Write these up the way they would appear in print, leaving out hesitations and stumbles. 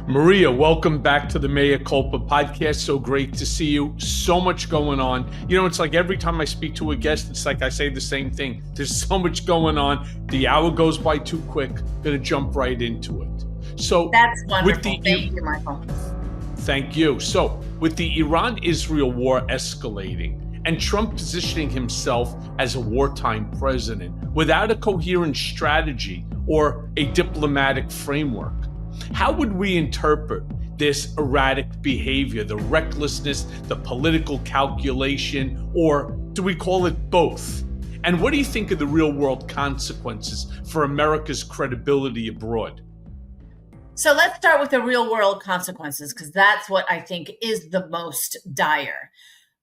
Maria, welcome back to the Mea Culpa podcast. So great to see you. So much going on. You know, it's like every time I speak to a guest, it's like I say the same thing. There's so much going on. The hour goes by too quick. Gonna jump right into it. So that's wonderful. Thank you, Michael. Thank you. So with the Iran-Israel war escalating and Trump positioning himself as a wartime president without a coherent strategy or a diplomatic framework, how would we interpret this erratic behavior, the recklessness, the political calculation, or do we call it both? And what do you think of the real world consequences for America's credibility abroad? So let's start with the real world consequences, because that's what I think is the most dire.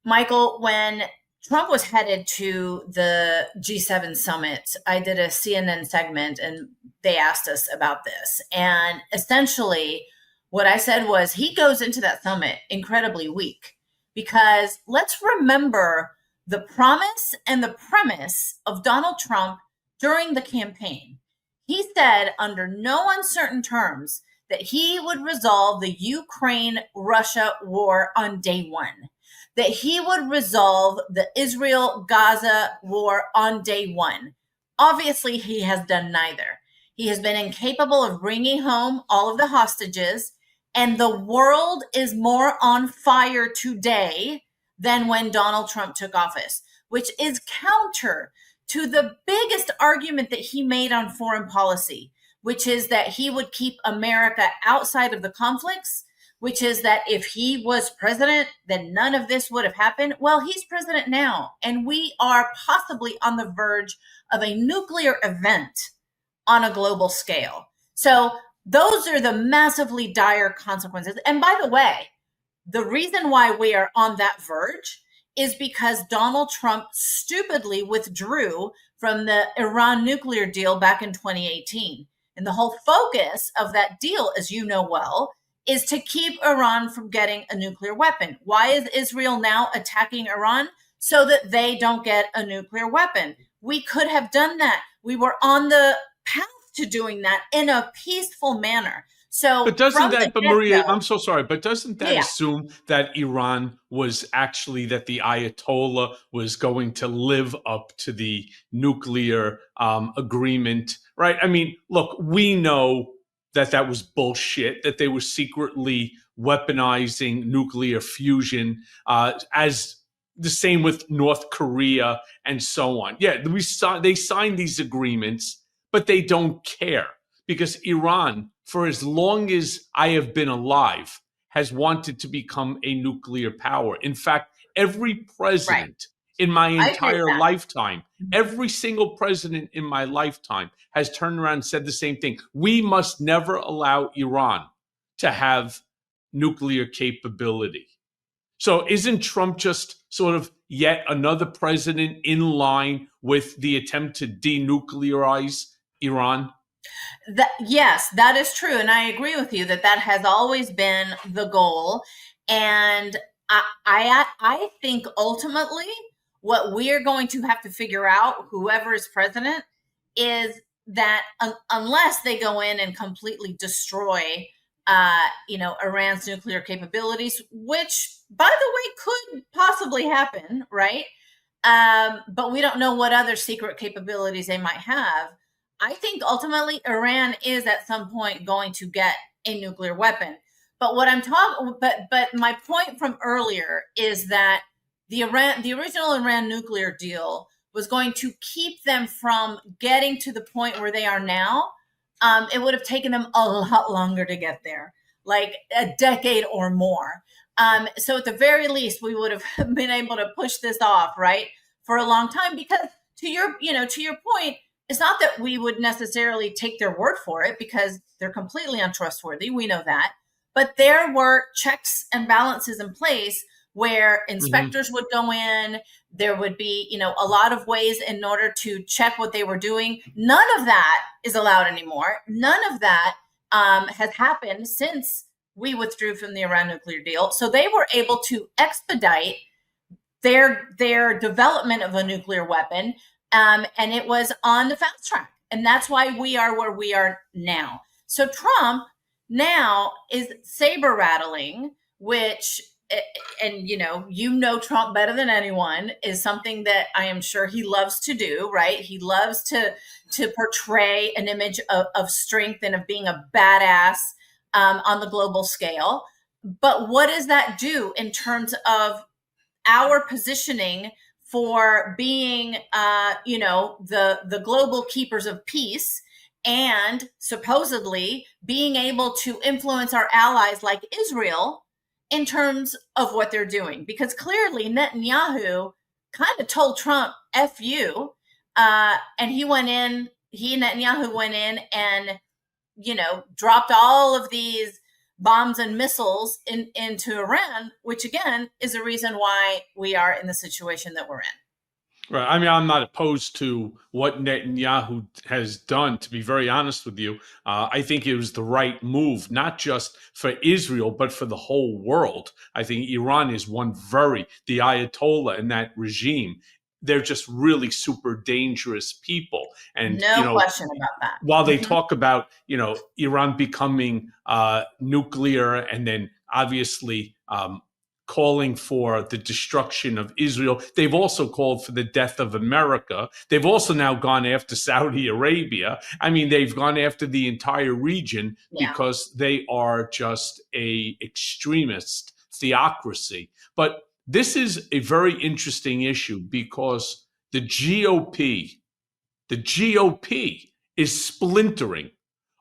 Michael, when Trump was headed to the G7 summit, I did a CNN segment and they asked us about this. And essentially what I said was he goes into that summit incredibly weak, because let's remember the promise and the premise of Donald Trump during the campaign. He said under no uncertain terms that he would resolve the Ukraine-Russia war on day one, that he would resolve the Israel-Gaza war on day one. Obviously, he has done neither. He has been incapable of bringing home all of the hostages, and the world is more on fire today than when Donald Trump took office, which is counter to the biggest argument that he made on foreign policy, which is that he would keep America outside of the conflicts, which is that if he was president, then none of this would have happened. Well, he's president now, and we are possibly on the verge of a nuclear event on a global scale. So those are the massively dire consequences. And by the way, the reason why we are on that verge is because Donald Trump stupidly withdrew from the Iran nuclear deal back in 2018. And the whole focus of that deal, as you know well, is to keep Iran from getting a nuclear weapon. Why is Israel now attacking Iran? So that they don't get a nuclear weapon. We could have done that. We were on the path to doing that in a peaceful manner. So, but Maria, I'm so sorry, but doesn't that assume that Iran was actually, that the Ayatollah was going to live up to the nuclear agreement, right? I mean, look, we know that was bullshit, that they were secretly weaponizing nuclear fusion, as the same with North Korea and so on. Yeah, they signed these agreements, but they don't care, because Iran, for as long as I have been alive, has wanted to become a nuclear power. In fact, every president in my entire lifetime, every single president in my lifetime has turned around and said the same thing. We must never allow Iran to have nuclear capability. So isn't Trump just sort of yet another president in line with the attempt to denuclearize Iran? Yes, that is true. And I agree with you that has always been the goal. And I think ultimately what we are going to have to figure out, whoever is president, is that unless they go in and completely destroy, Iran's nuclear capabilities, which, by the way, could possibly happen, right? But we don't know what other secret capabilities they might have. I think ultimately Iran is at some point going to get a nuclear weapon. But but my point from earlier is that the original Iran nuclear deal was going to keep them from getting to the point where they are now. It would have taken them a lot longer to get there, like a decade or more. So at the very least, we would have been able to push this off, right, for a long time. Because to your point, it's not that we would necessarily take their word for it, because they're completely untrustworthy. We know that. But there were checks and balances in place where inspectors would go in. There would be, a lot of ways in order to check what they were doing. None of that is allowed anymore. None of that has happened since we withdrew from the Iran nuclear deal. So they were able to expedite their development of a nuclear weapon. And it was on the fast track. And that's why we are where we are now. So Trump now is saber rattling, which, and Trump better than anyone, is something that I am sure he loves to do, right? He loves to portray an image of strength and of being a badass on the global scale. But what does that do in terms of our positioning for being, the global keepers of peace, and supposedly being able to influence our allies like Israel in terms of what they're doing? Because clearly Netanyahu kind of told Trump, F you. And Netanyahu went in and, dropped all of these bombs and missiles into Iran, which again is a reason why we are in the situation that we're in. Right. I mean, I'm not opposed to what Netanyahu has done, to be very honest with you. I think it was the right move, not just for Israel, but for the whole world. I think Iran is the Ayatollah and that regime, they're just really super dangerous people. And, no question about that. While they talk about, Iran becoming nuclear and then obviously calling for the destruction of Israel, they've also called for the death of America. They've also now gone after Saudi Arabia. I mean, they've gone after the entire region because they are just a extremist theocracy. But this is a very interesting issue because the GOP is splintering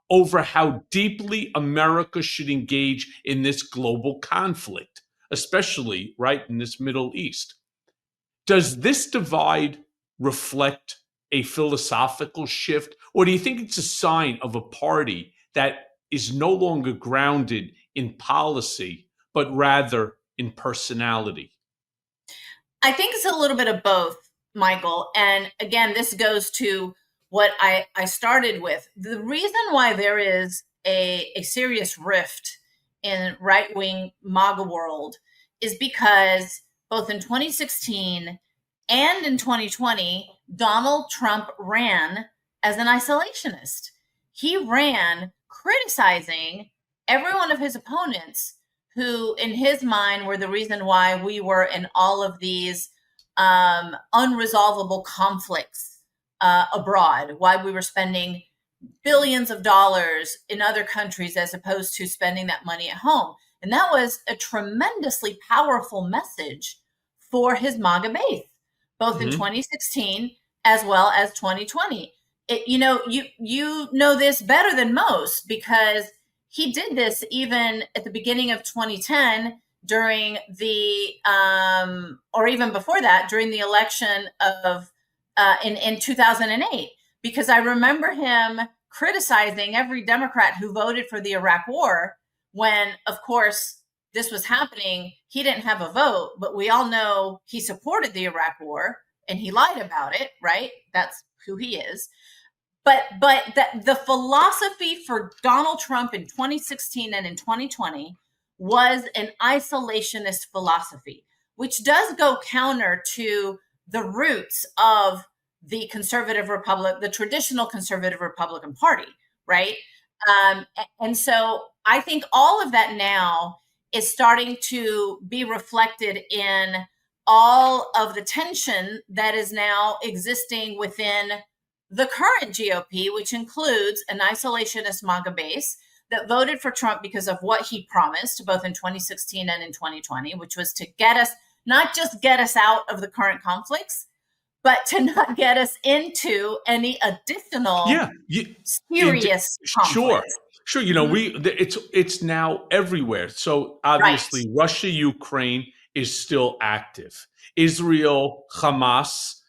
over how deeply America should engage in this global conflict, especially right in this Middle East. Does this divide reflect a philosophical shift, or do you think it's a sign of a party that is no longer grounded in policy, but rather in personality? I think it's a little bit of both, Michael. And again, this goes to what I started with. The reason why there is a serious rift in right-wing MAGA world is because both in 2016 and in 2020, Donald Trump ran as an isolationist. He ran criticizing every one of his opponents who, in his mind, were the reason why we were in all of these unresolvable conflicts abroad, why we were spending billions of dollars in other countries as opposed to spending that money at home. And that was a tremendously powerful message for his MAGA base, both in 2016 as well as 2020. You know this better than most because he did this even at the beginning of 2010 during the, or even before that, during the election of in 2008, because I remember him criticizing every Democrat who voted for the Iraq War when, of course, this was happening. He didn't have a vote, but we all know he supported the Iraq War and he lied about it, right? That's who he is. But the philosophy for Donald Trump in 2016 and in 2020 was an isolationist philosophy, which does go counter to the roots of the the traditional conservative Republican Party, right? And so I think all of that now is starting to be reflected in all of the tension that is now existing within the current GOP, which includes an isolationist MAGA base that voted for Trump because of what he promised, both in 2016 and in 2020, which was to not just get us out of the current conflicts, but to not get us into any additional serious conflicts. Sure. It's now everywhere. So obviously, right. Russia, Ukraine is still active. Israel, Hamas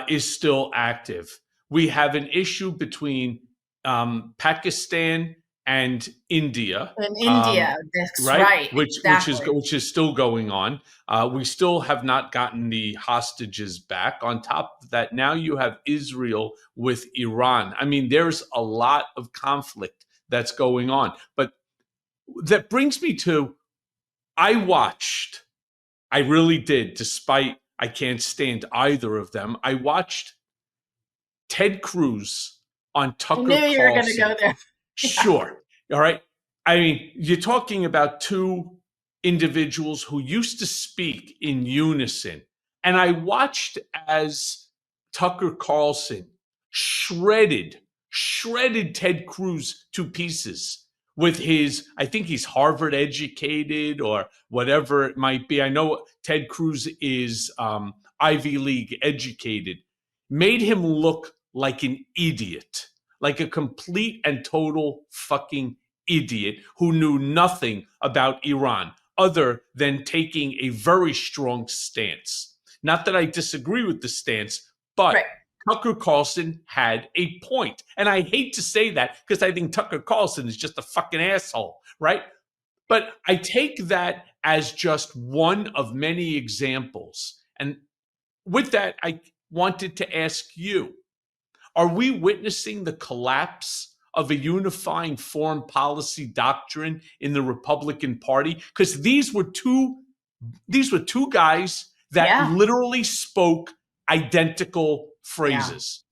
is still active. We have an issue between Pakistan and India. In India, that's right. Which is still going on. We still have not gotten the hostages back. On top of that, now you have Israel with Iran. I mean, there's a lot of conflict that's going on. But that brings me to, I really did, despite I can't stand either of them. I watched Ted Cruz on Tucker Carlson. I knew you were going to go there. Sure. All right. I mean, you're talking about two individuals who used to speak in unison. And I watched as Tucker Carlson shredded Ted Cruz to pieces with his, I think he's Harvard educated or whatever it might be. I know Ted Cruz is Ivy League educated, made him look like an idiot, like a complete and total fucking idiot who knew nothing about Iran other than taking a very strong stance. Not that I disagree with the stance, but right. Tucker Carlson had a point. And I hate to say that because I think Tucker Carlson is just a fucking asshole, right? But I take that as just one of many examples. And with that, I wanted to ask you, are we witnessing the collapse of a unifying foreign policy doctrine in the Republican Party? Because these were two guys that literally spoke identical phrases.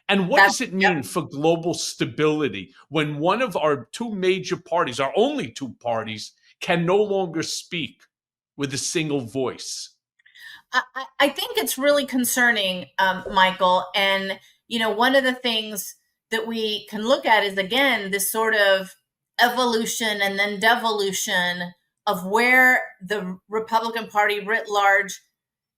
And what does it mean for global stability when one of our two major parties, our only two parties, can no longer speak with a single voice? I think it's really concerning, Michael. And, you know, one of the things that we can look at is, again, this sort of evolution and then devolution of where the Republican Party writ large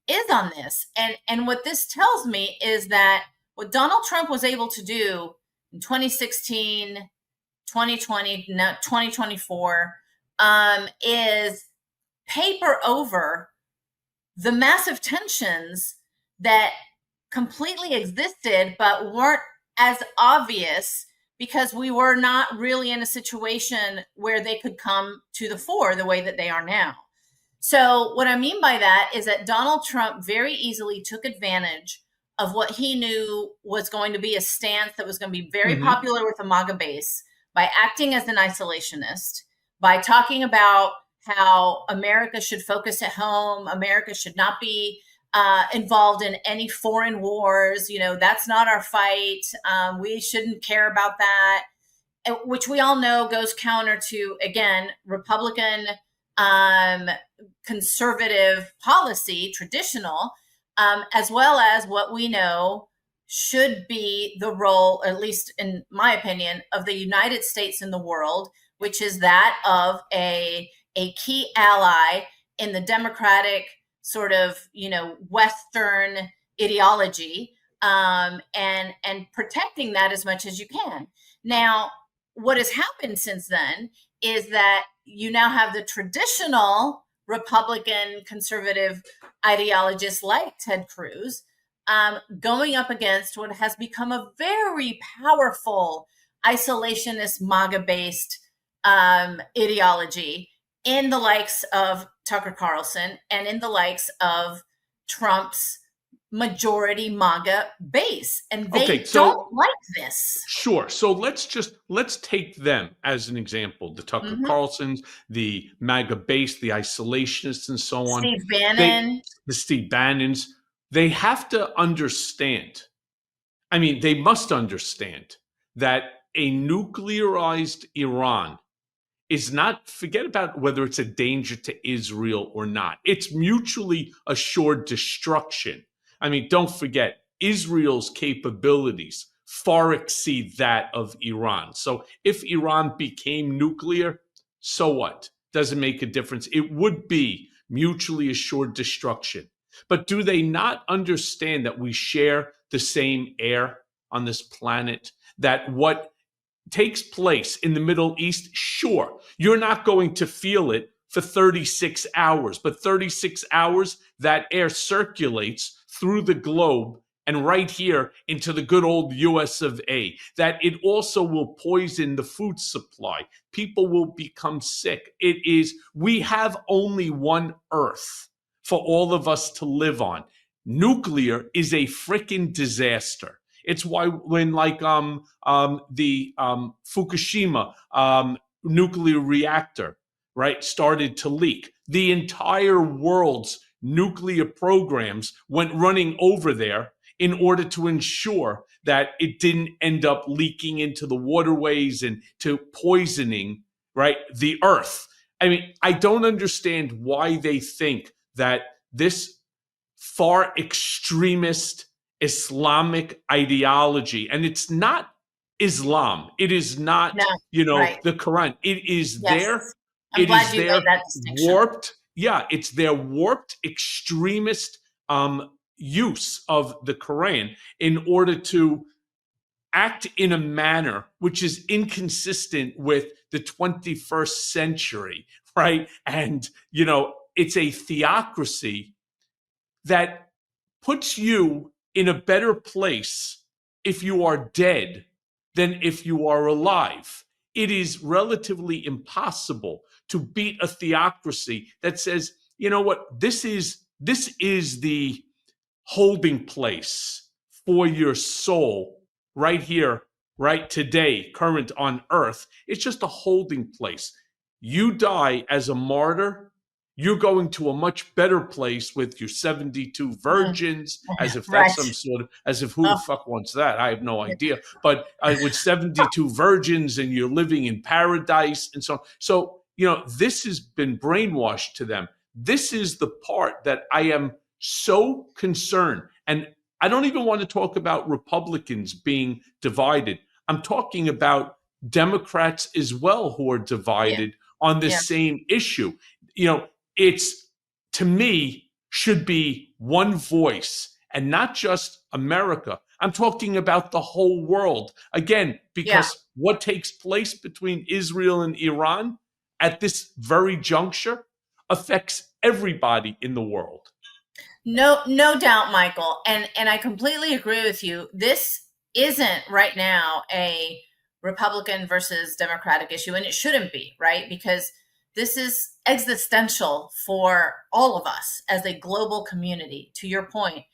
is on this. And what this tells me is that what Donald Trump was able to do in 2016, 2020, 2024, is paper over the massive tensions that completely existed but weren't as obvious because we were not really in a situation where they could come to the fore the way that they are now. So what I mean by that is that Donald Trump very easily took advantage of what he knew was going to be a stance that was going to be very popular with the MAGA base by acting as an isolationist, by talking about how America should focus at home, America should not be involved in any foreign wars. You know, that's not our fight. We shouldn't care about that, which we all know goes counter to, again, Republican conservative policy, traditional, as well as what we know should be the role, at least in my opinion, of the United States in the world, which is that of a key ally in the democratic sort of, you know, Western ideology, and protecting that as much as you can. Now, what has happened since then is that you now have the traditional Republican conservative ideologists like Ted Cruz going up against what has become a very powerful isolationist MAGA-based ideology in the likes of Tucker Carlson and in the likes of Trump's majority MAGA base. And they don't like this. Sure. So let's take them as an example. The Tucker Carlsons, the MAGA base, the isolationists, and so on. Steve Bannon. The Steve Bannons. They have to understand, I mean, they must understand that a nuclearized Iran is not, forget about whether it's a danger to Israel or not. It's mutually assured destruction. I mean, don't forget, Israel's capabilities far exceed that of Iran. So if Iran became nuclear, so what? Doesn't make a difference. It would be mutually assured destruction. But do they not understand that we share the same air on this planet? That what takes place in the Middle East, sure, you're not going to feel it for 36 hours, but 36 hours, that air circulates through the globe and right here into the good old US of A, that it also will poison the food supply. People will become sick. We have only one Earth for all of us to live on. Nuclear is a freaking disaster. It's why when the Fukushima nuclear reactor, right, started to leak, the entire world's nuclear programs went running over there in order to ensure that it didn't end up leaking into the waterways and to poisoning right? The earth. I mean, I don't understand why they think that this far extremist Islamic ideology, and it's not Islam, it is No, not, right. the Quran. It is Yes. their, I'm it glad is you made their that distinction. warped, yeah, it's their warped extremist use of the Quran in order to act in a manner which is inconsistent with the 21st century, right? And, it's a theocracy that puts you in a better place if you are dead than if you are alive. It is relatively impossible to beat a theocracy that says, you know what, this is the holding place for your soul right here, right today, current on earth. It's just a holding place. You die as a martyr, you're going to a much better place with your 72 virgins, as if that's Right. some sort of, as if who the Oh, fuck wants that? I have no idea. But with 72 virgins and you're living in paradise and so on. So, this has been brainwashed to them. This is the part that I am so concerned. And I don't even want to talk about Republicans being divided. I'm talking about Democrats as well who are divided on the same issue. It's, to me, should be one voice and not just America. I'm talking about the whole world. Again, because what takes place between Israel and Iran at this very juncture affects everybody in the world. No doubt, Michael. And I completely agree with you. This isn't right now a Republican versus Democratic issue, and it shouldn't be, right? Because this is existential for all of us as a global community. To your point,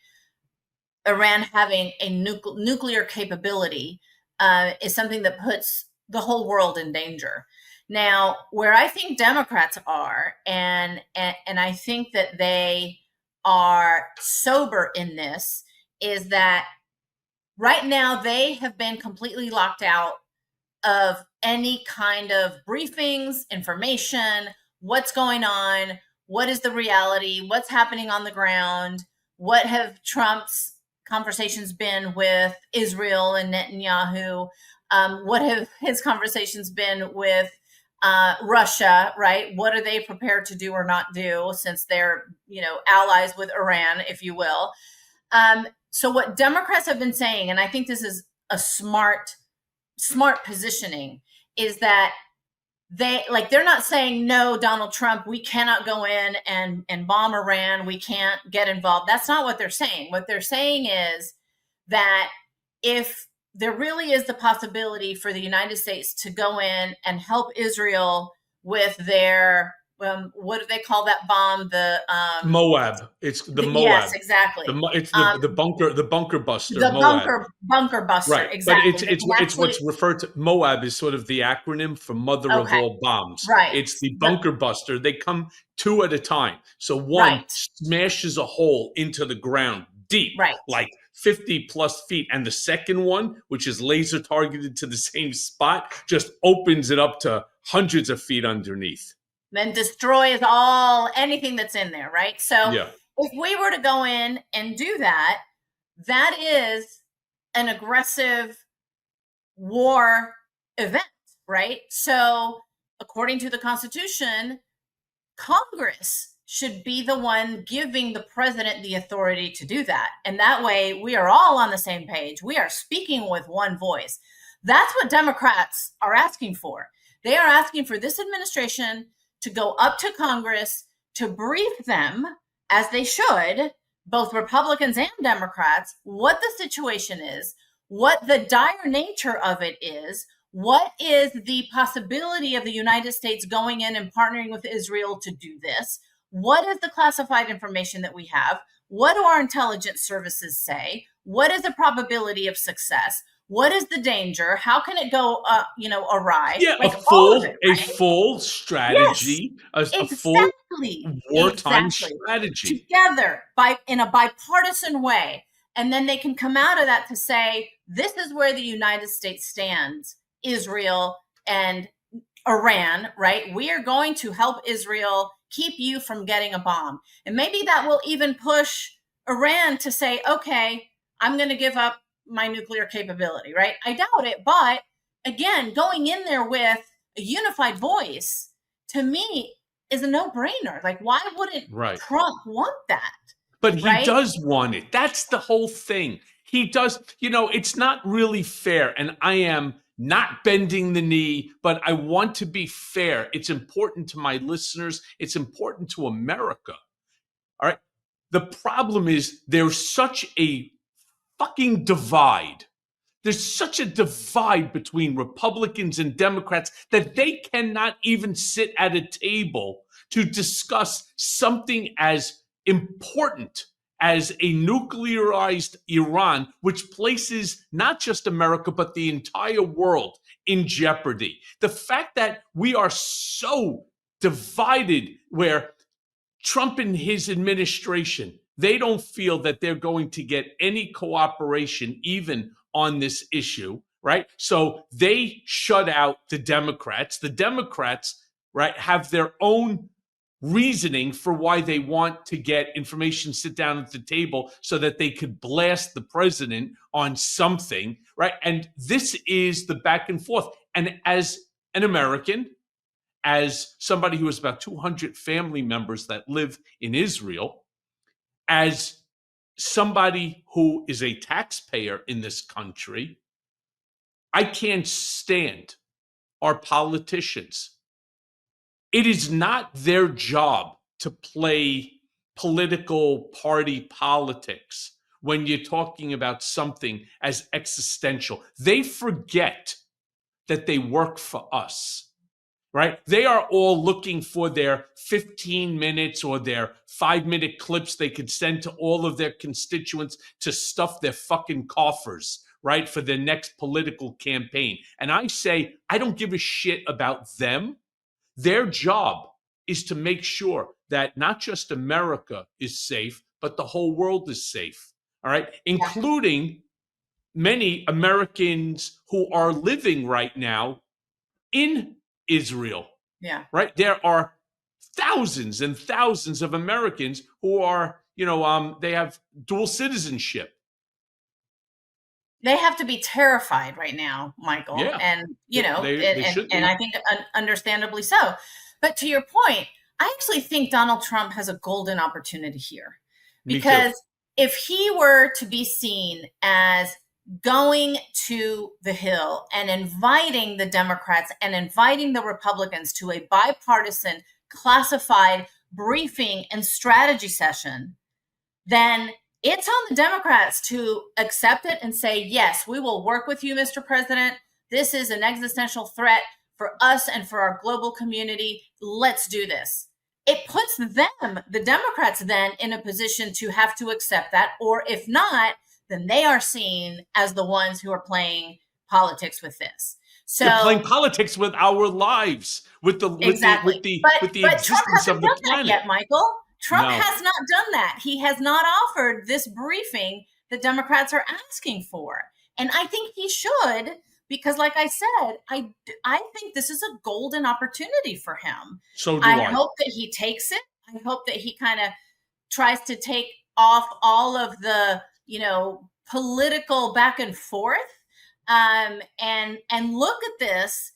Iran having a nuclear capability is something that puts the whole world in danger. Now, where I think Democrats are, and I think that they are sober in this, is that right now they have been completely locked out of any kind of briefings, information, what's going on, what is the reality, what's happening on the ground, what have Trump's conversations been with Israel and Netanyahu, what have his conversations been with Russia, right? What are they prepared to do or not do, since they're, allies with Iran, if you will. So what Democrats have been saying, and I think this is a smart positioning, is that they're not saying, no, Donald Trump, we cannot go in and bomb Iran, we can't get involved. That's not what they're saying. What they're saying is that if there really is the possibility for the United States to go in and help Israel with their what do they call that bomb? The Moab. It's the Moab. Yes, exactly. It's the bunker buster. The Moab. bunker buster. Right, Exactly. but it's what's referred to. Moab is sort of the acronym for Mother of all bombs. Right. It's the bunker buster. They come two at a time. So one smashes a hole into the ground deep, like 50 plus feet, and the second one, which is laser targeted to the same spot, just opens it up to hundreds of feet underneath. Then destroys anything that's in there, right? So if we were to go in and do that, that is an aggressive war event, right? So according to the Constitution, Congress should be the one giving the president the authority to do that. And that way we are all on the same page. We are speaking with one voice. That's what Democrats are asking for. They are asking for this administration to go up to Congress to brief them, as they should, both Republicans and Democrats, what the situation is, what the dire nature of it is, what is the possibility of the United States going in and partnering with Israel to do this, what is the classified information that we have, what do our intelligence services say, what is the probability of success, what is the danger? How can it go, awry? Yeah, like a full strategy, yes, a full wartime strategy together in a bipartisan way, and then they can come out of that to say, this is where the United States stands, Israel and Iran, right? We are going to help Israel keep you from getting a bomb. And maybe that will even push Iran to say, okay, I'm going to give up my nuclear capability, right? I doubt it. But again, going in there with a unified voice, to me, is a no-brainer. Like, why wouldn't Trump want that? But he does want it. That's the whole thing. He does. It's not really fair. And I am not bending the knee, but I want to be fair. It's important to my listeners. It's important to America. All right. The problem is there's such a fucking divide. There's such a divide between Republicans and Democrats that they cannot even sit at a table to discuss something as important as a nuclearized Iran, which places not just America, but the entire world in jeopardy. The fact that we are so divided, where Trump and his administration, they don't feel that they're going to get any cooperation even on this issue, right? So they shut out the Democrats. The Democrats, right, have their own reasoning for why they want to get information, sit down at the table so that they could blast the president on something, right? And this is the back and forth. And as an American, as somebody who has about 200 family members that live in Israel, as somebody who is a taxpayer in this country, I can't stand our politicians. It is not their job to play political party politics when you're talking about something as existential. They forget that they work for us. Right? They are all looking for their 15 minutes or their 5-minute clips they could send to all of their constituents to stuff their fucking coffers, right? For their next political campaign. And I say, I don't give a shit about them. Their job is to make sure that not just America is safe, but the whole world is safe. All right? Including many Americans who are living right now in Israel. Yeah. Right? There are thousands and thousands of Americans who are, they have dual citizenship. They have to be terrified right now, Michael. Yeah. And, and I think understandably so. But to your point, I actually think Donald Trump has a golden opportunity here. Because if he were to be seen as going to the Hill and inviting the Democrats and inviting the Republicans to a bipartisan classified briefing and strategy session, then it's on the Democrats to accept it and say, yes, we will work with you, Mr. President. This is an existential threat for us and for our global community. Let's do this. It puts them, the Democrats, then in a position to have to accept that, or if not, then they are seen as the ones who are playing politics with this. So they're playing politics with our lives, with the existence of the planet. Yet, Michael, Trump has not done that. He has not offered this briefing the Democrats are asking for, and I think he should, because, like I said, I think this is a golden opportunity for him. So do I. I hope that he takes it. I hope that he kind of tries to take off all of the political back and forth, and look at this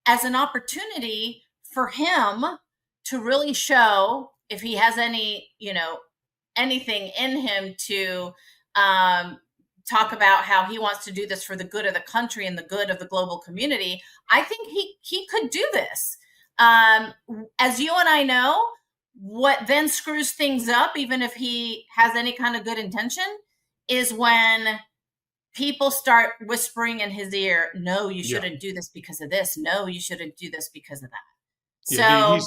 as an opportunity for him to really show, if he has any, anything in him, to talk about how he wants to do this for the good of the country and the good of the global community. I think he could do this. As you and I know, what then screws things up, even if he has any kind of good intention, is when people start whispering in his ear, no, you shouldn't do this because of this. No, you shouldn't do this because of that. So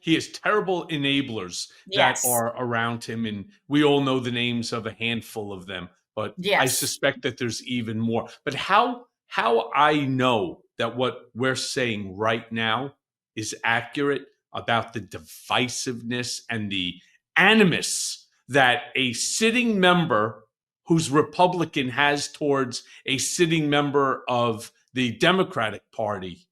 he has terrible enablers that are around him. And we all know the names of a handful of them, but I suspect that there's even more. But how I know that what we're saying right now is accurate about the divisiveness and the animus that a sitting member who's Republican has towards a sitting member of the Democratic Party,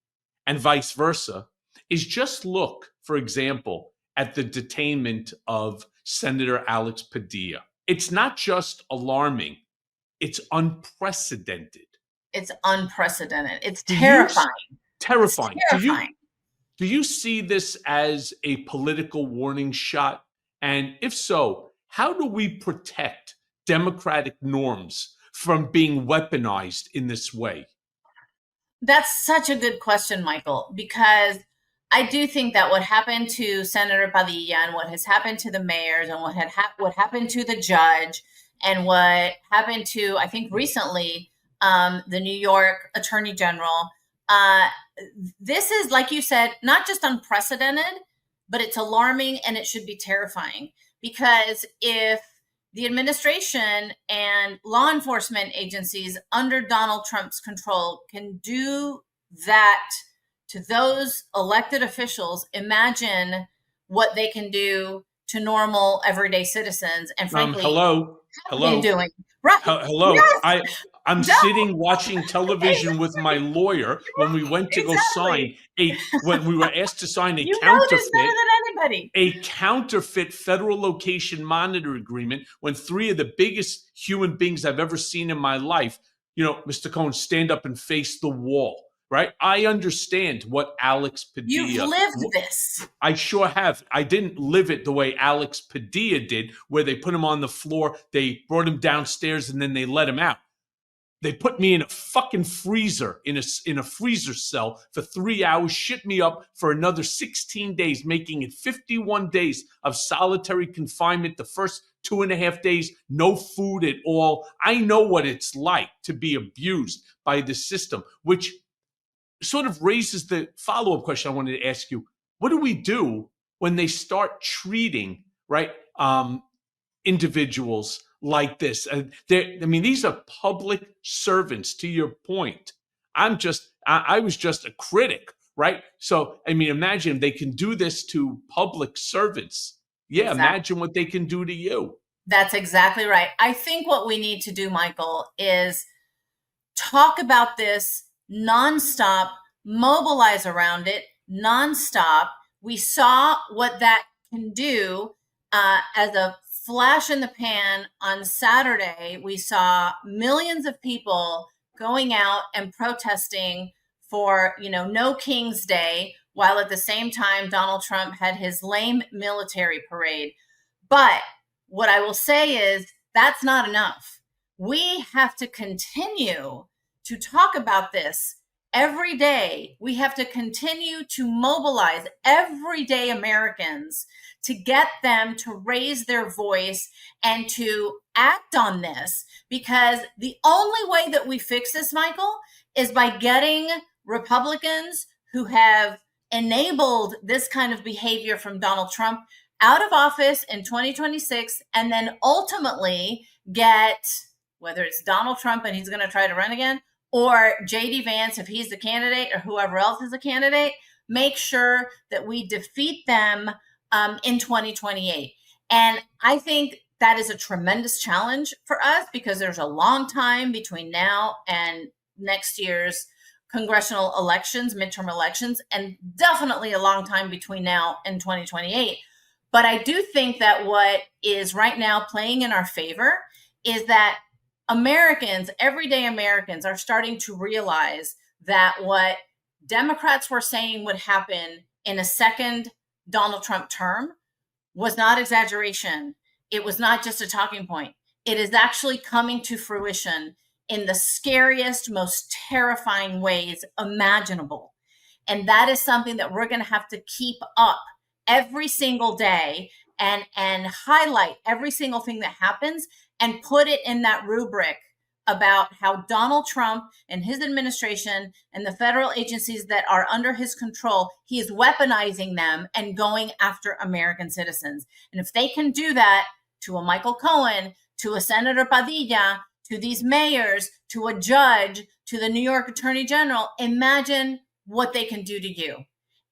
and vice versa, is just look, for example, at the detainment of Senator Alex Padilla. It's not just alarming, it's unprecedented. It's unprecedented. It's Do you terrifying. terrifying? It's terrifying. Do you see this as a political warning shot? And if so, how do we protect democratic norms from being weaponized in this way? That's such a good question, Michael, because I do think that what happened to Senator Padilla and what has happened to the mayors and what happened to the judge and what happened to, I think recently, the New York Attorney General, this is, like you said, not just unprecedented, but it's alarming and it should be terrifying. Because if the administration and law enforcement agencies under Donald Trump's control can do that to those elected officials, imagine what they can do to normal everyday citizens. And frankly, hello, doing right. Hello, Yes. I'm sitting watching television with my lawyer when we went to go sign when we were asked to sign a counterfeit, better than anybody. A counterfeit federal location monitor agreement when three of the biggest human beings I've ever seen in my life, Mr. Cohen, stand up and face the wall. Right? I understand what Alex Padilla. You've lived this. I sure have. I didn't live it the way Alex Padilla did, where they put him on the floor, they brought him downstairs, and then they let him out. They put me in a fucking freezer, in a freezer cell for 3 hours, shit me up for another 16 days, making it 51 days of solitary confinement. The first 2.5 days, no food at all. I know what it's like to be abused by the system, which sort of raises the follow-up question I wanted to ask you. What do we do when they start treating, individuals like this? These are public servants, to your point. I was just a critic, right? So, imagine they can do this to public servants. Yeah, exactly. Imagine what they can do to you. That's exactly right. I think what we need to do, Michael, is talk about this nonstop, mobilize around it nonstop. We saw what that can do as a flash in the pan on Saturday. We saw millions of people going out and protesting for, No King's Day, while at the same time Donald Trump had his lame military parade. But what I will say is that's not enough. We have to continue to talk about this every day. We have to continue to mobilize everyday Americans to get them to raise their voice and to act on this, because the only way that we fix this, Michael, is by getting Republicans who have enabled this kind of behavior from Donald Trump out of office in 2026, and then ultimately get, whether it's Donald Trump and he's going to try to run again, or J.D. Vance, if he's the candidate, or whoever else is a candidate, make sure that we defeat them in 2028. And I think that is a tremendous challenge for us, because there's a long time between now and next year's congressional elections, midterm elections, and definitely a long time between now and 2028. But I do think that what is right now playing in our favor is that Americans, everyday Americans, are starting to realize that what Democrats were saying would happen in a second Donald Trump term was not exaggeration. It was not just a talking point. It is actually coming to fruition in the scariest, most terrifying ways imaginable. And that is something that we're going to have to keep up every single day and highlight every single thing that happens and put it in that rubric about how Donald Trump and his administration and the federal agencies that are under his control, he is weaponizing them and going after American citizens. And if they can do that to a Michael Cohen, to a Senator Padilla, to these mayors, to a judge, to the New York Attorney General, imagine what they can do to you.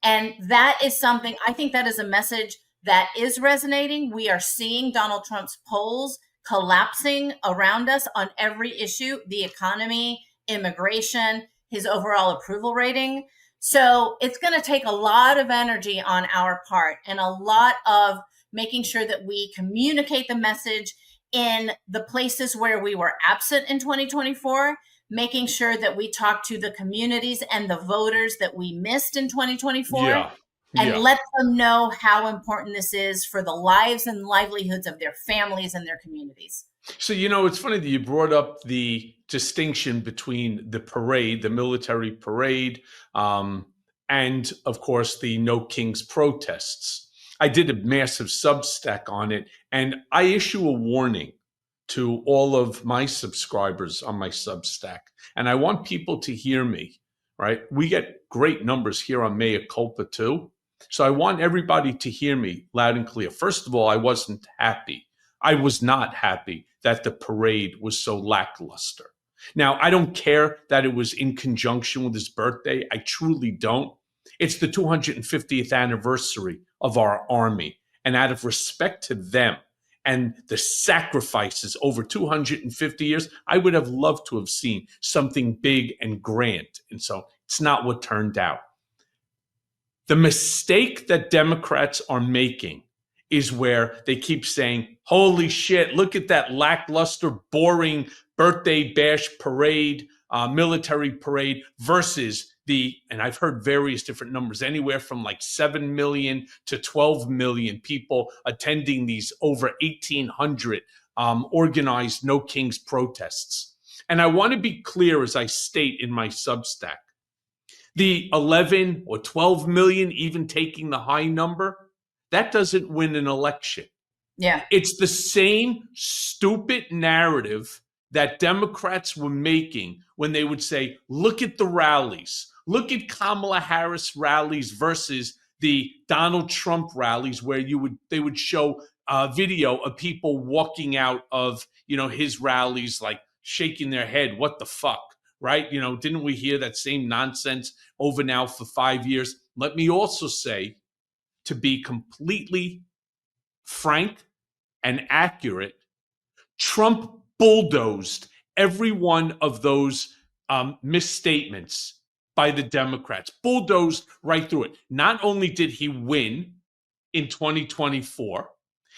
And that is something, I think that is a message that is resonating. We are seeing Donald Trump's polls collapsing around us on every issue, the economy, immigration, his overall approval rating. So it's going to take a lot of energy on our part and a lot of making sure that we communicate the message in the places where we were absent in 2024, making sure that we talk to the communities and the voters that we missed in 2024, Yeah. and Yeah. let them know how important this is for the lives and livelihoods of their families and their communities. So, it's funny that you brought up the distinction between the parade, the military parade, and of course the No Kings protests. I did a massive Substack on it, and I issue a warning to all of my subscribers on my Substack. And I want people to hear me, right? We get great numbers here on Mea Culpa too. So I want everybody to hear me loud and clear. First of all, I wasn't happy. I was not happy that the parade was so lackluster. Now, I don't care that it was in conjunction with his birthday. I truly don't. It's the 250th anniversary of our army. And out of respect to them and the sacrifices over 250 years, I would have loved to have seen something big and grand. And so it's not what turned out. The mistake that Democrats are making is where they keep saying, holy shit, look at that lackluster, boring birthday bash parade, military parade versus and I've heard various different numbers, anywhere from like 7 million to 12 million people attending these over 1,800 organized No Kings protests. And I want to be clear, as I state in my Substack, the 11 or 12 million, even taking the high number, that doesn't win an election. Yeah. It's the same stupid narrative that Democrats were making when they would say, look at the rallies. Look at Kamala Harris rallies versus the Donald Trump rallies, where they would show a video of people walking out of, his rallies, like shaking their head. What the fuck? Right? Didn't we hear that same nonsense over now for 5 years? Let me also say, to be completely frank and accurate, Trump bulldozed every one of those misstatements by the Democrats, bulldozed right through it. Not only did he win in 2024,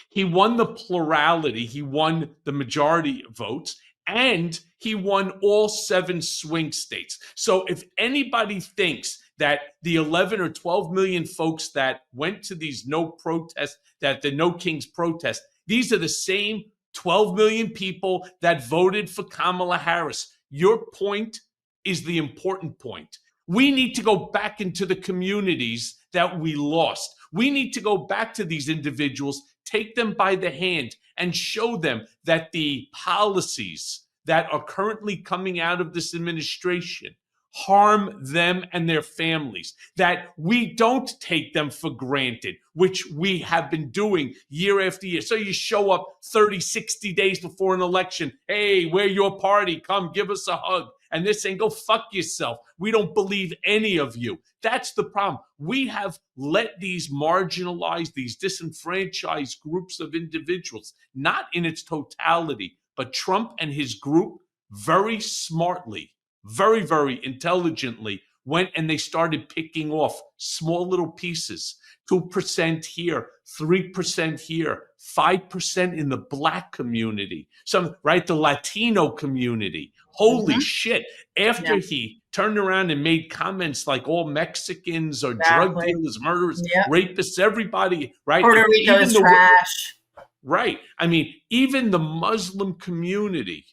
he won the plurality, he won the majority votes, and he won all 7 swing states. So if anybody thinks that the 11 or 12 million folks that went to these the No Kings protest, these are the same 12 million people that voted for Kamala Harris. Your point is the important point. We need to go back into the communities that we lost. We need to go back to these individuals, take them by the hand, and show them that the policies that are currently coming out of this administration harm them and their families, that we don't take them for granted, which we have been doing year after year. So you show up 30, 60 days before an election. Hey, we're your party. Come give us a hug. And they're saying, go fuck yourself. We don't believe any of you. That's the problem. We have let these marginalized, these disenfranchised groups of individuals, not in its totality, but Trump and his group very smartly, very, very intelligently went and they started picking off small little pieces. 2% here, 3% here, 5% in the Black community, the Latino community. Holy shit. After he turned around and made comments like all Mexicans or drug dealers, murderers, rapists, everybody, right? Puerto Rico is trash. Right. I mean, even the Muslim community,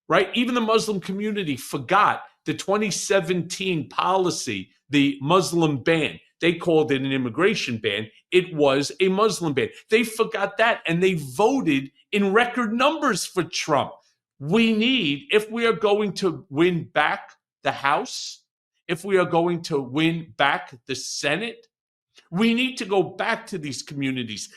right? Even the Muslim community forgot the 2017 policy, the Muslim ban. They called it an immigration ban. It was a Muslim ban. They forgot that and they voted in record numbers for Trump. We need, if we are going to win back the House, if we are going to win back the Senate, we need to go back to these communities,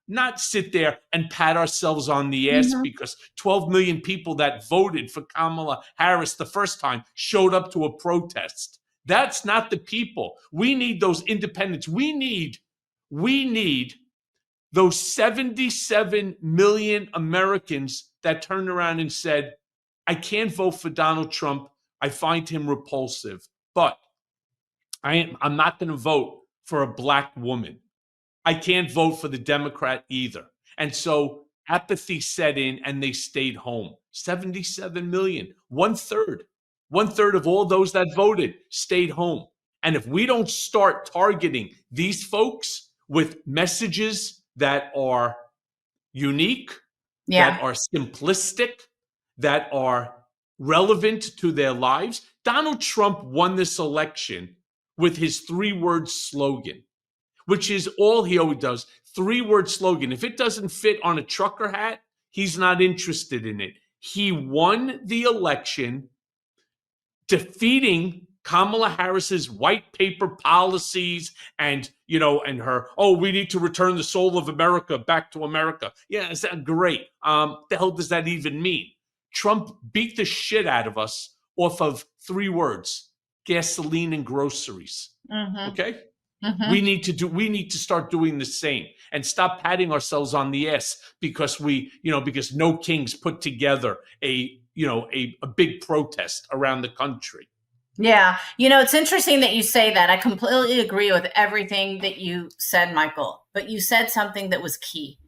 not sit there and pat ourselves on the ass because 12 million people that voted for Kamala Harris the first time showed up to a protest. That's not the people. We need those independents. We need those 77 million Americans that turned around and said, I can't vote for Donald Trump. I find him repulsive, but I'm not going to vote for a black woman. I can't vote for the Democrat either. And so apathy set in and they stayed home. 77 million, one third of all those that voted stayed home. And if we don't start targeting these folks with messages that are unique, that are simplistic, that are relevant to their lives, Donald Trump won this election with his 3-word slogan, which is all he always does. 3-word slogan. If it doesn't fit on a trucker hat, he's not interested in it. He won the election defeating Kamala Harris's white paper policies and her, we need to return the soul of America back to America. Yeah, is that great? The hell does that even mean? Trump beat the shit out of us off of 3 words: gasoline and groceries. Mm-hmm. Okay? Mm-hmm. We need to start doing the same and stop patting ourselves on the ass because because No Kings put together a big protest around the country. Yeah. It's interesting that you say that. I completely agree with everything that you said, Michael, but you said something that was key: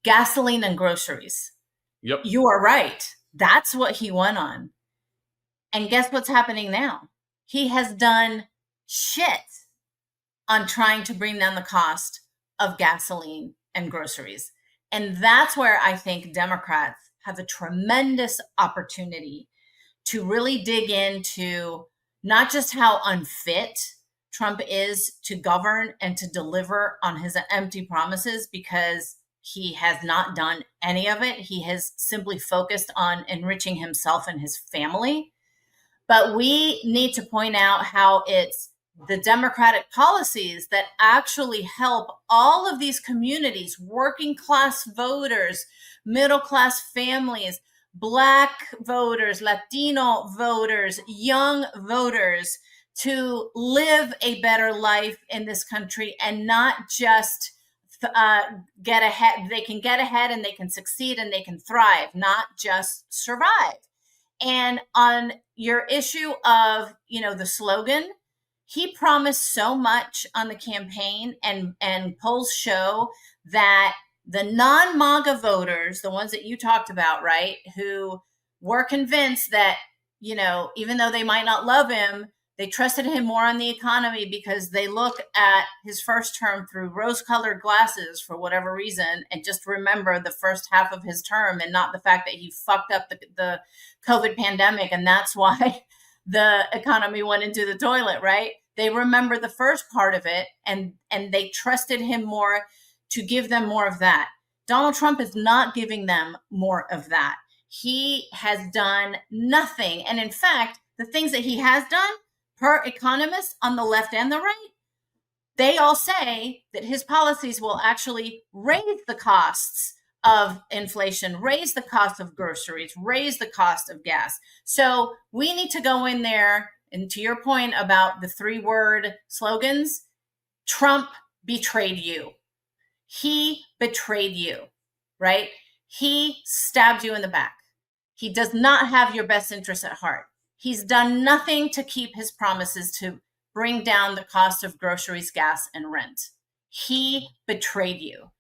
gasoline and groceries. Yep. You are right. That's what he won on. And guess what's happening now? He has done shit on trying to bring down the cost of gasoline and groceries. And that's where I think Democrats have a tremendous opportunity to really dig into not just how unfit Trump is to govern and to deliver on his empty promises, because he has not done any of it. He has simply focused on enriching himself and his family. But we need to point out how it's the Democratic policies that actually help all of these communities, working class voters, middle class families, Black voters, Latino voters, young voters, to live a better life in this country and not just get ahead. They can get ahead and they can succeed and they can thrive, not just survive. And on your issue of, the slogan, he promised so much on the campaign, and polls show that the non-MAGA voters, the ones that you talked about, right, who were convinced that, even though they might not love him, they trusted him more on the economy because they look at his first term through rose-colored glasses for whatever reason, and just remember the first half of his term and not the fact that he fucked up the COVID pandemic, and that's why the economy went into the toilet, right? They remember the first part of it, and they trusted him more to give them more of that. Donald Trump is not giving them more of that. He has done nothing. And in fact, the things that he has done, per economists on the left and the right, they all say that his policies will actually raise the costs of inflation, raise the cost of groceries, raise the cost of gas. So we need to go in there, and to your point about the 3-word slogans, Trump betrayed you. He betrayed you, right? He stabbed you in the back. He does not have your best interests at heart. He's done nothing to keep his promises to bring down the cost of groceries, gas, and rent. He betrayed you.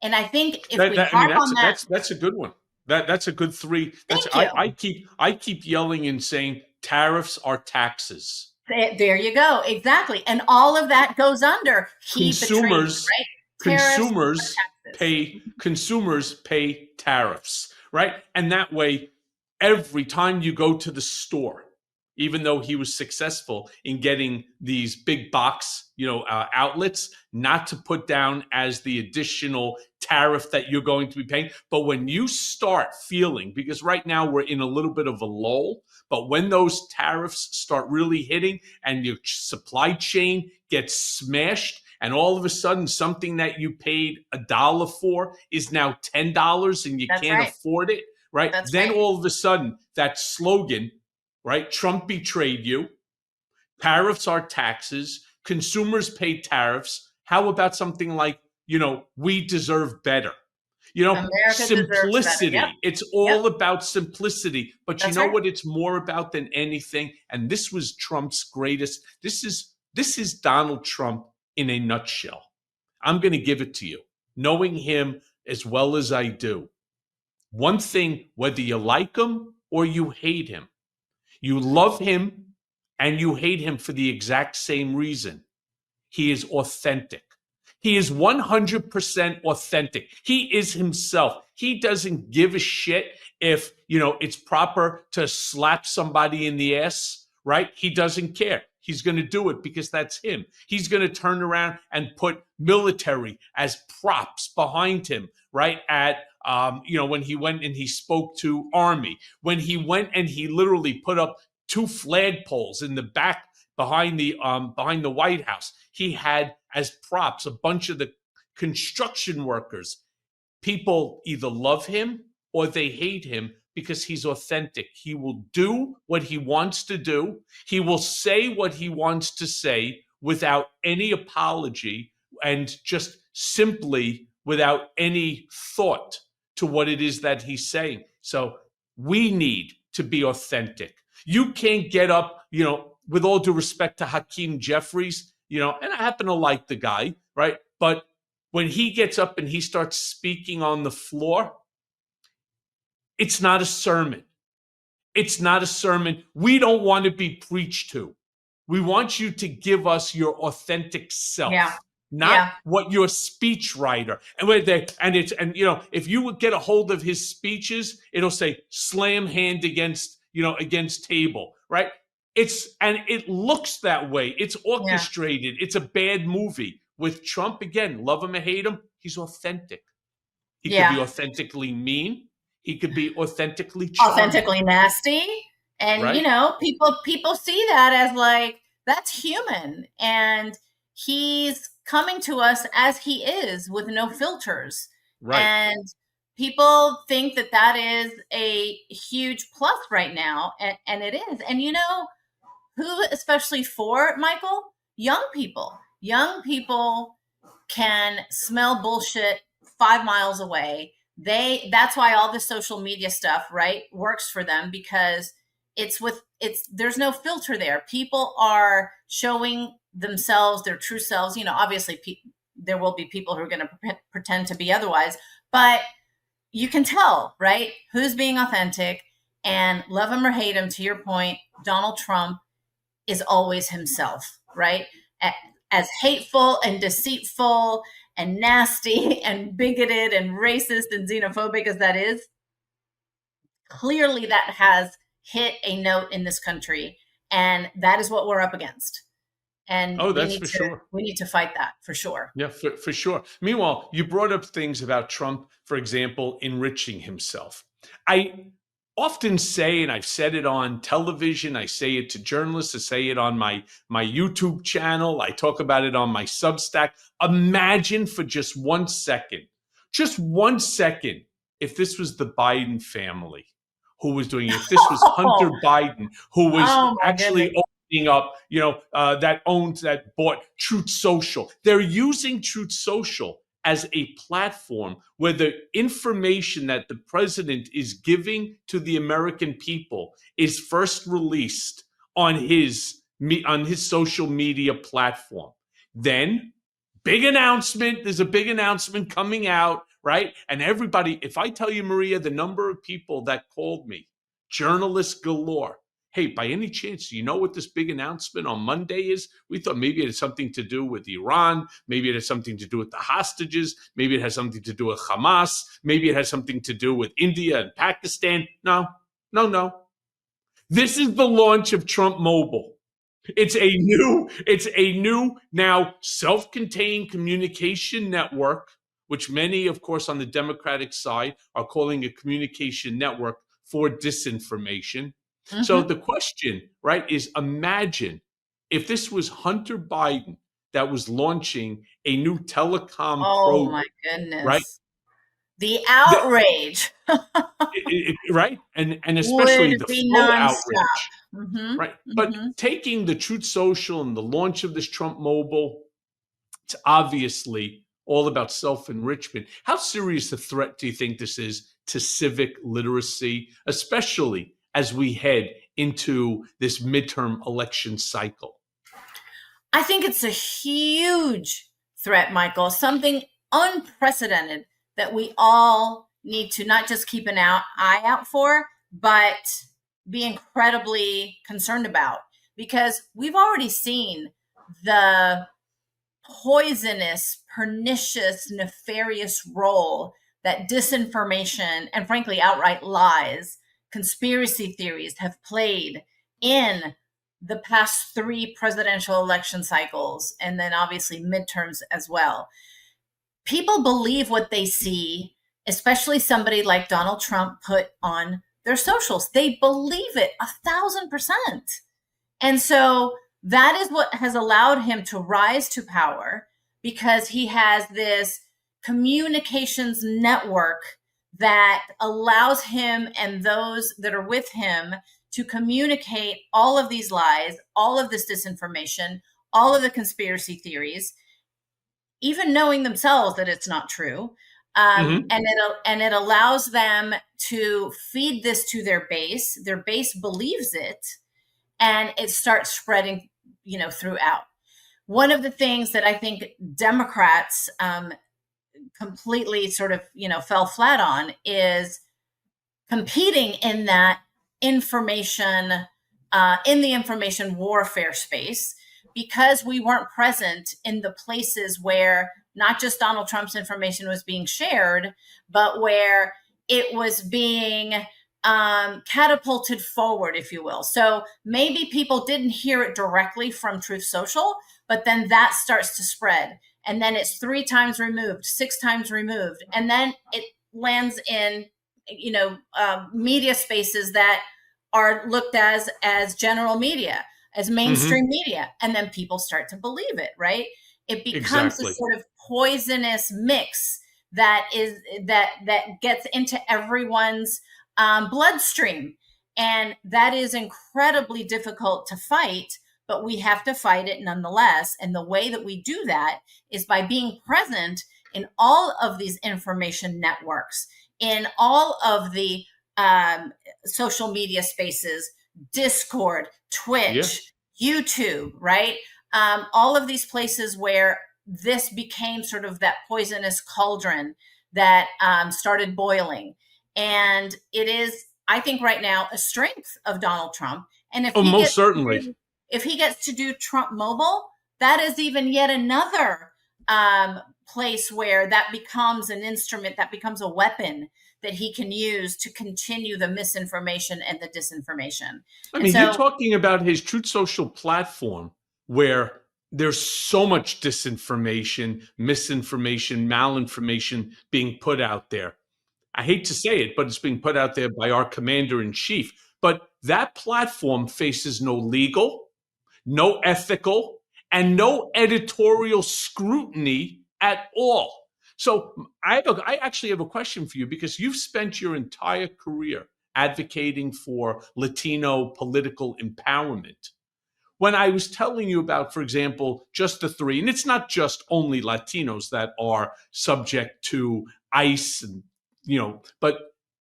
And I think if we harp on that, that's a good one. That's a good 3. I keep yelling and saying tariffs are taxes. There you go. Exactly. And all of that goes under consumers, betrayed, right? Consumers pay tariffs, right? And that way, every time you go to the store, even though he was successful in getting these big box, outlets not to put down as the additional tariff that you're going to be paying. But when you start feeling, because right now we're in a little bit of a lull, but when those tariffs start really hitting and your supply chain gets smashed, and all of a sudden something that you paid $1 for is now $10 and you can't afford it, right? Then all of a sudden that slogan, right? Trump betrayed you. Tariffs are taxes. Consumers pay tariffs. How about something like, we deserve better? America simplicity. Yep. It's all about simplicity. But you know what it's more about than anything? And this was Trump's greatest. This is This is Donald Trump in a nutshell. I'm going to give it to you, knowing him as well as I do. One thing, whether you like him or you hate him, you love him and you hate him for the exact same reason. He is authentic. He is 100% authentic. He is himself. He doesn't give a shit if, it's proper to slap somebody in the ass, right? He doesn't care. He's going to do it because that's him. He's going to turn around and put military as props behind him, right? When he went and he spoke to Army, when he went and he literally put up 2 flagpoles in the back behind the White House. He had as props a bunch of the construction workers. People either love him or they hate him because he's authentic. He will do what he wants to do. He will say what he wants to say without any apology and just simply without any thought to what it is that he's saying. So we need to be authentic. You can't get up, with all due respect to Hakeem Jeffries, and I happen to like the guy, right? But when he gets up and he starts speaking on the floor, it's not a sermon. It's not a sermon. We don't want to be preached to. We want you to give us your authentic self. Not what your speechwriter if you would get a hold of his speeches, it'll say slam hand against table, right? It looks that way. It's orchestrated. It's a bad movie. With Trump, again, love him or hate him, he's authentic. He could be authentically mean. He could be authentically charming. Authentically nasty. And, right? People see that as like, that's human. And he's coming to us as he is with no filters. Right. And people think that is a huge plus right now. And it is. And who especially for, Michael? Young people. Young people can smell bullshit 5 miles away. That's why all the social media stuff, right, works for them, because there's no filter there. People are showing themselves, their true selves. Obviously there will be people who are going to pretend to be otherwise, but you can tell, right, who's being authentic. And love him or hate him, to your point, Donald Trump is always himself, right? As hateful and deceitful and nasty and bigoted and racist and xenophobic as that is, clearly that has hit a note in this country. And that is what we're up against. And we need to fight that for sure. Yeah, for sure. Meanwhile, you brought up things about Trump, for example, enriching himself. I often say, and I've said it on television, I say it to journalists, I say it on my YouTube channel, I talk about it on my Substack. Imagine for just 1 second, if this was the Biden family who was doing it, if this was Hunter Biden who was actually opening up, that bought Truth Social. They're using Truth Social as a platform where the information that the president is giving to the American people is first released on his social media platform. Then, big announcement. There's a big announcement coming out, right? And everybody, if I tell you, Maria, the number of people that called me, journalists galore. Hey, by any chance, do you know what this big announcement on Monday is? We thought maybe it had something to do with Iran. Maybe it has something to do with the hostages. Maybe it has something to do with Hamas. Maybe it has something to do with India and Pakistan. No. This is the launch of Trump Mobile. It's a new now self-contained communication network, which many, of course, on the Democratic side are calling a communication network for disinformation. Mm-hmm. So the question, right, is imagine if this was Hunter Biden that was launching a new telecom program. Oh, my goodness. Right? The outrage. Right? And especially the full outrage. Mm-hmm. Right? But taking the Truth Social and the launch of this Trump Mobile, it's obviously all about self-enrichment. How serious a threat do you think this is to civic literacy, especially as we head into this midterm election cycle? I think it's a huge threat, Michael, something unprecedented that we all need to not just keep an eye out for, but be incredibly concerned about, because we've already seen the poisonous, pernicious, nefarious role that disinformation and, frankly, outright lies, conspiracy theories have played in the past 3 presidential election cycles, and then obviously midterms as well. People believe what they see, especially somebody like Donald Trump put on their socials. They believe it 1,000%. And so that is what has allowed him to rise to power, because he has this communications network that allows him and those that are with him to communicate all of these lies, all of this disinformation, all of the conspiracy theories, even knowing themselves that it's not true. And it allows them to feed this to their base. Their base believes it, and it starts spreading, throughout. One of the things that I think Democrats completely sort of, fell flat on is competing in that information, in the information warfare space, because we weren't present in the places where not just Donald Trump's information was being shared, but where it was being catapulted forward, if you will. So maybe people didn't hear it directly from Truth Social, but then that starts to spread. And then it's 3 times removed, 6 times removed. And then it lands in, media spaces that are looked as general media, as mainstream media. And then people start to believe it, right? It becomes a sort of poisonous mix that gets into everyone's bloodstream. And that is incredibly difficult to fight, but we have to fight it nonetheless. And the way that we do that is by being present in all of these information networks, in all of the social media spaces, Discord, Twitch, YouTube, right? All of these places where this became sort of that poisonous cauldron that started boiling. And it is, I think right now, a strength of Donald Trump. And if he gets to do Trump Mobile, that is even yet another place where that becomes an instrument, that becomes a weapon that he can use to continue the misinformation and the disinformation. I mean, you're talking about his Truth Social platform, where there's so much disinformation, misinformation, malinformation being put out there. I hate to say it, but it's being put out there by our commander in chief. But that platform faces no legal, no ethical, and no editorial scrutiny at all. So I actually have a question for you, because you've spent your entire career advocating for Latino political empowerment. When I was telling you about, for example, just the 3, and it's not just only Latinos that are subject to ICE, and but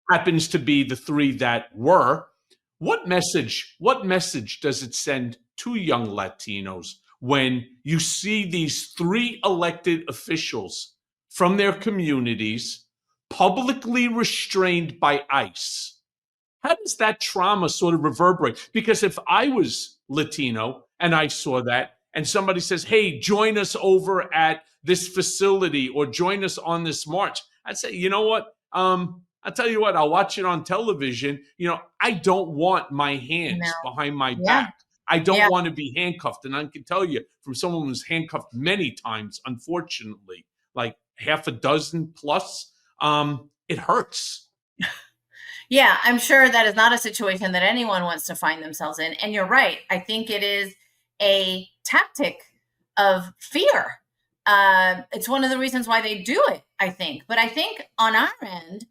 happens to be the 3 that were. What message does it send to young Latinos when you see these 3 elected officials from their communities publicly restrained by ICE? How does that trauma sort of reverberate? Because if I was Latino and I saw that, and somebody says, hey, join us over at this facility or join us on this march, I'd say, you know what? I'll tell you what, I'll watch it on television. I don't want my hands behind my back. I don't want to be handcuffed. And I can tell you, from someone who's handcuffed many times, unfortunately, like half a dozen plus, it hurts. Yeah, I'm sure that is not a situation that anyone wants to find themselves in. And you're right. I think it is a tactic of fear. It's one of the reasons why they do it, I think. But I think on our end,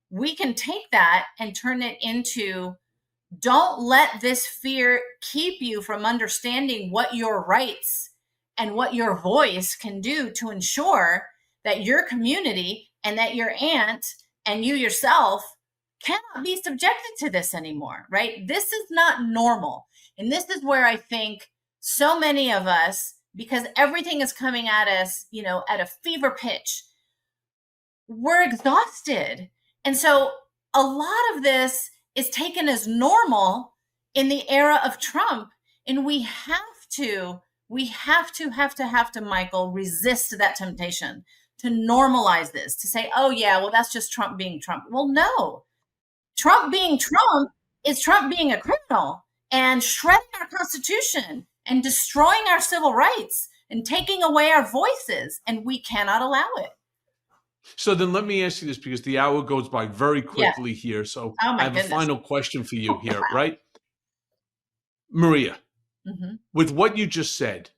we can take that and turn it into, don't let this fear keep you from understanding what your rights and what your voice can do to ensure that your community and that your aunt and you yourself cannot be subjected to this anymore, right? This is not normal. And this is where I think so many of us, because everything is coming at us, at a fever pitch, we're exhausted. And so a lot of this is taken as normal in the era of Trump. And we have to, Michael, resist that temptation to normalize this, to say, oh, yeah, well, that's just Trump being Trump. Well, no. Trump being Trump is Trump being a criminal and shredding our Constitution and destroying our civil rights and taking away our voices. And we cannot allow it. So then let me ask you this, because the hour goes by very quickly here. So I have a final question for you here, right? Maria, with what you just said,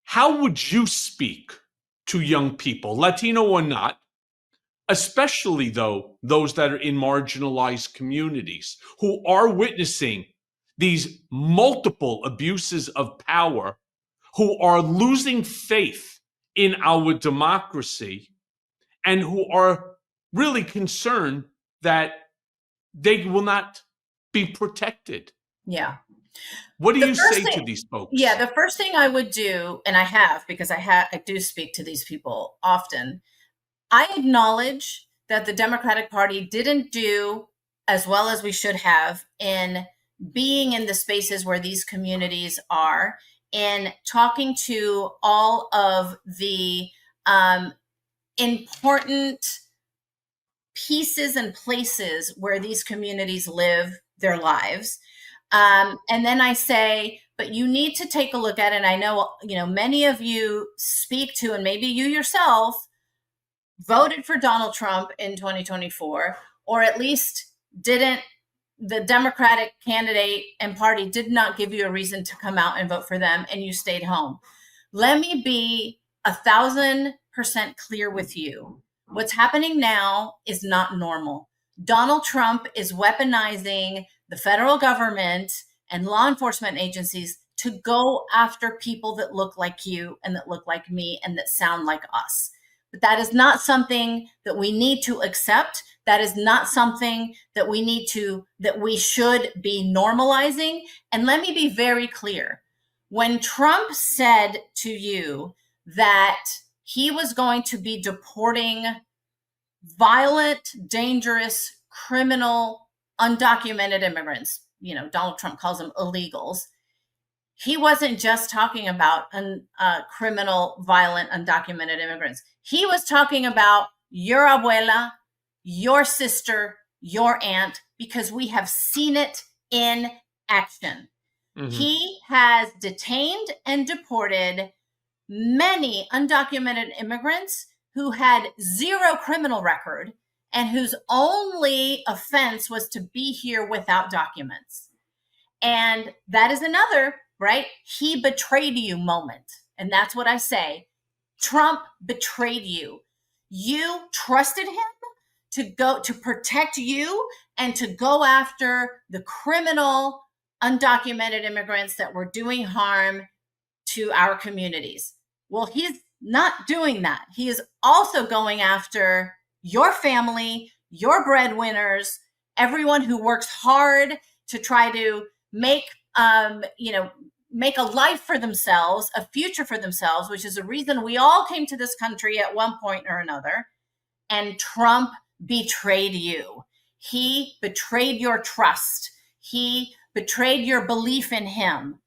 how would you speak to young people, Latino or not, especially though those that are in marginalized communities who are witnessing these multiple abuses of power, who are losing faith in our democracy, and who are really concerned that they will not be protected? Yeah. What do you say to these folks? Yeah, the first thing I would do, and I have, because I do speak to these people often, I acknowledge that the Democratic Party didn't do as well as we should have in being in the spaces where these communities are, in talking to all of the important pieces and places where these communities live their lives. And then I say, but you need to take a look at it. And I know, many of you speak to, and maybe you yourself voted for Donald Trump in 2024, or at least the Democratic candidate and party did not give you a reason to come out and vote for them, and you stayed home. Let me be 1,000% clear with you. What's happening now is not normal. Donald Trump is weaponizing the federal government and law enforcement agencies to go after people that look like you and that look like me and that sound like us. But that is not something that we need to accept. That is not something that we should be normalizing. And let me be very clear. When Trump said to you that he was going to be deporting violent, dangerous, criminal, undocumented immigrants, Donald Trump calls them illegals, he wasn't just talking about criminal, violent, undocumented immigrants. He was talking about your abuela, your sister, your aunt, because we have seen it in action. Mm-hmm. He has detained and deported many undocumented immigrants who had zero criminal record and whose only offense was to be here without documents. And that is another, right? He betrayed you moment. And that's what I say. Trump betrayed you. You trusted him to protect you and to go after the criminal undocumented immigrants that were doing harm to our communities. Well, he's not doing that. He is also going after your family, your breadwinners, everyone who works hard to try to make a life for themselves, a future for themselves, which is the reason we all came to this country at one point or another. And Trump betrayed you. He betrayed your trust. He betrayed your belief in him.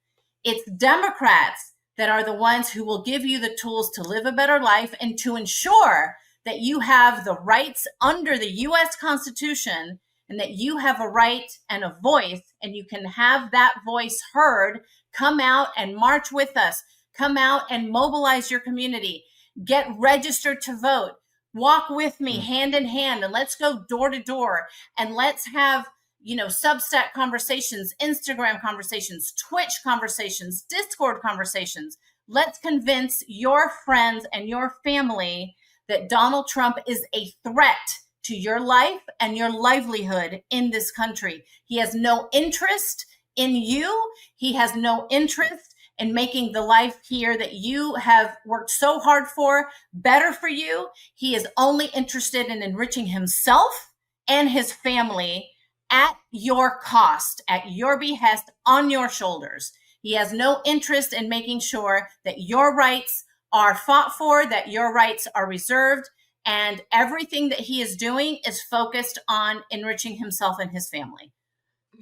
It's Democrats that are the ones who will give you the tools to live a better life and to ensure that you have the rights under the U.S. Constitution and that you have a right and a voice, and you can have that voice heard. Come out and march with us. Come out and mobilize your community. Get registered to vote. Walk with me hand in hand, and let's go door to door, and let's have, Substack conversations, Instagram conversations, Twitch conversations, Discord conversations. Let's convince your friends and your family that Donald Trump is a threat to your life and your livelihood in this country. He has no interest in you. He has no interest in making the life here that you have worked so hard for better for you. He is only interested in enriching himself and his family at your cost, at your behest, on your shoulders. He has no interest in making sure that your rights are fought for, that your rights are reserved, and everything that he is doing is focused on enriching himself and his family.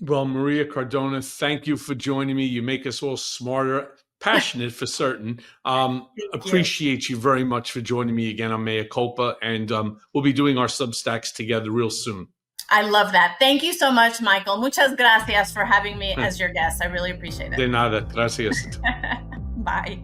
Well, Maria Cardona, thank you for joining me. You make us all smarter, passionate for certain. Appreciate you very much for joining me again on Mea Culpa, and we'll be doing our Substacks together real soon. I love that. Thank you so much, Michael. Muchas gracias for having me as your guest. I really appreciate it. De nada. Gracias. Bye.